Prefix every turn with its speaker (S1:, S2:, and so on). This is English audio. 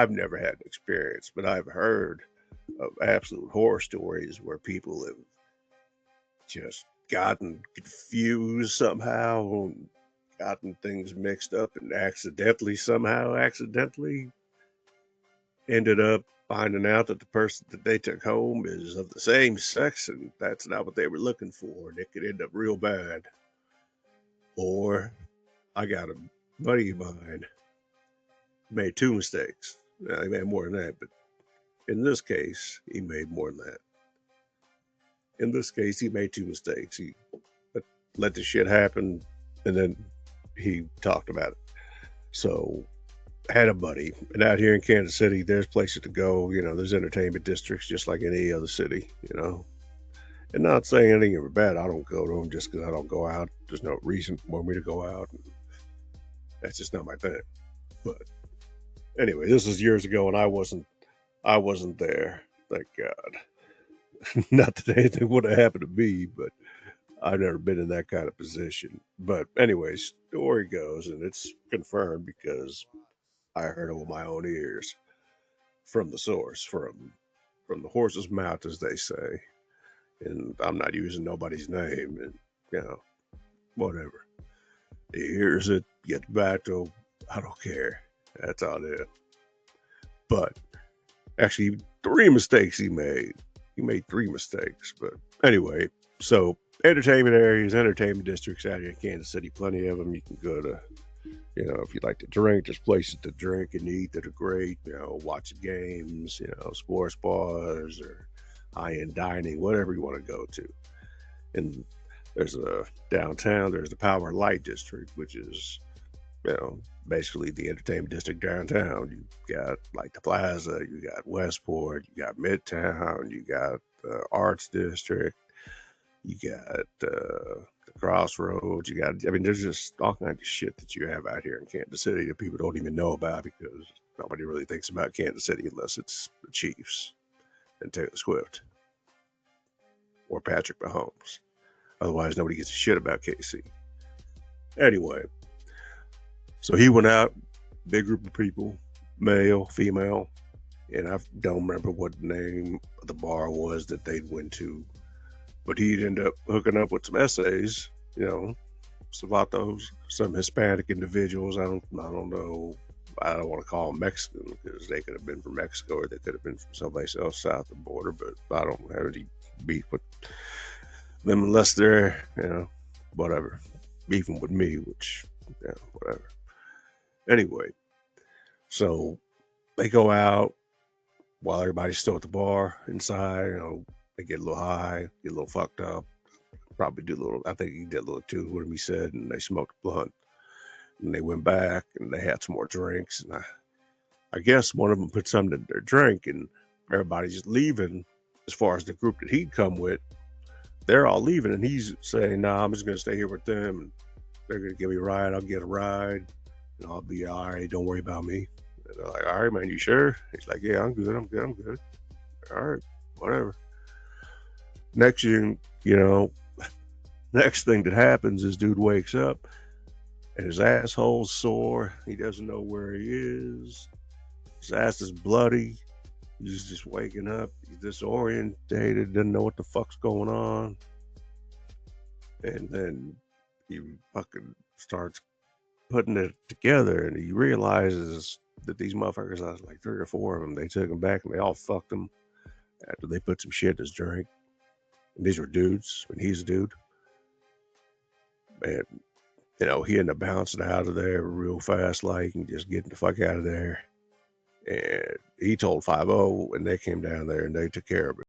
S1: I've never had an experience, but I've heard of absolute horror stories where people have just gotten confused somehow, and gotten things mixed up, and accidentally ended up finding out that the person that they took home is of the same sex, and that's not what they were looking for, and it could end up real bad. Or I got a buddy of mine made two mistakes. Now, he made more than that, but in this case, he made more than that. In this case, he made two mistakes. He let the shit happen, and then he talked about it. So I had a buddy, and out here in Kansas City, there's places to go. There's entertainment districts just like any other city. And not saying anything ever bad. I don't go to them just because I don't go out. There's no reason for me to go out. That's just not my thing. But anyway, this was years ago, and I wasn't there. Thank God. Not that anything would have happened to me, but I've never been in that kind of position. But anyway, story goes, and it's confirmed because I heard it with my own ears from the source, from the horse's mouth, as they say. And I'm not using nobody's name, and you know, whatever. Here's it. Get back to. I don't care. That's all it is. But actually, three mistakes he made. He made three mistakes. But anyway, so entertainment areas, entertainment districts out here in Kansas City, plenty of them. You can go to, if you like to drink, there's places to drink and eat that are great. Watch games, sports bars or high-end dining, whatever you want to go to. And there's a downtown, there's the Power and Light District, which is, basically the entertainment district downtown. You got like the Plaza, you got Westport, you got Midtown, you got the Arts District, you got the Crossroads, there's just all kinds of shit that you have out here in Kansas City that people don't even know about because nobody really thinks about Kansas City unless it's the Chiefs and Taylor Swift or Patrick Mahomes. Otherwise, nobody gives a shit about KC. Anyway, so he went out, big group of people, male, female, and I don't remember what the name of the bar was that they went to, but he'd end up hooking up with some essays, some vatos, some Hispanic individuals. I don't know. I don't want to call them Mexican because they could have been from Mexico or they could have been from someplace else south of the border, but I don't have any beef with them unless they're, whatever, beefing with me, which, whatever. Anyway, so they go out while everybody's still at the bar inside. They get a little high, get a little fucked up. Probably do a little. I think he did a little too. What he said, and they smoked a blunt. And they went back and they had some more drinks. And I guess one of them put something in their drink, and everybody's leaving. As far as the group that he'd come with, they're all leaving, and he's saying, "Nah, I'm just gonna stay here with them, and they're gonna give me a ride. I'll get a ride." And I'll be all right. Don't worry about me. And they're like, all right, man, you sure? He's like, yeah, I'm good. I'm good. I'm good. All right, whatever. Next thing, next thing that happens is dude wakes up and his asshole's sore. He doesn't know where he is. His ass is bloody. He's just waking up. He's disorientated. Doesn't know what the fuck's going on. And then he fucking starts putting it together, and he realizes that these motherfuckers, I was like three or four of them, they took him back and they all fucked him after they put some shit in his drink. And these were dudes, and he's a dude. And, he ended up bouncing out of there real fast, like, and just getting the fuck out of there. And he told 5-0, and they came down there and they took care of him.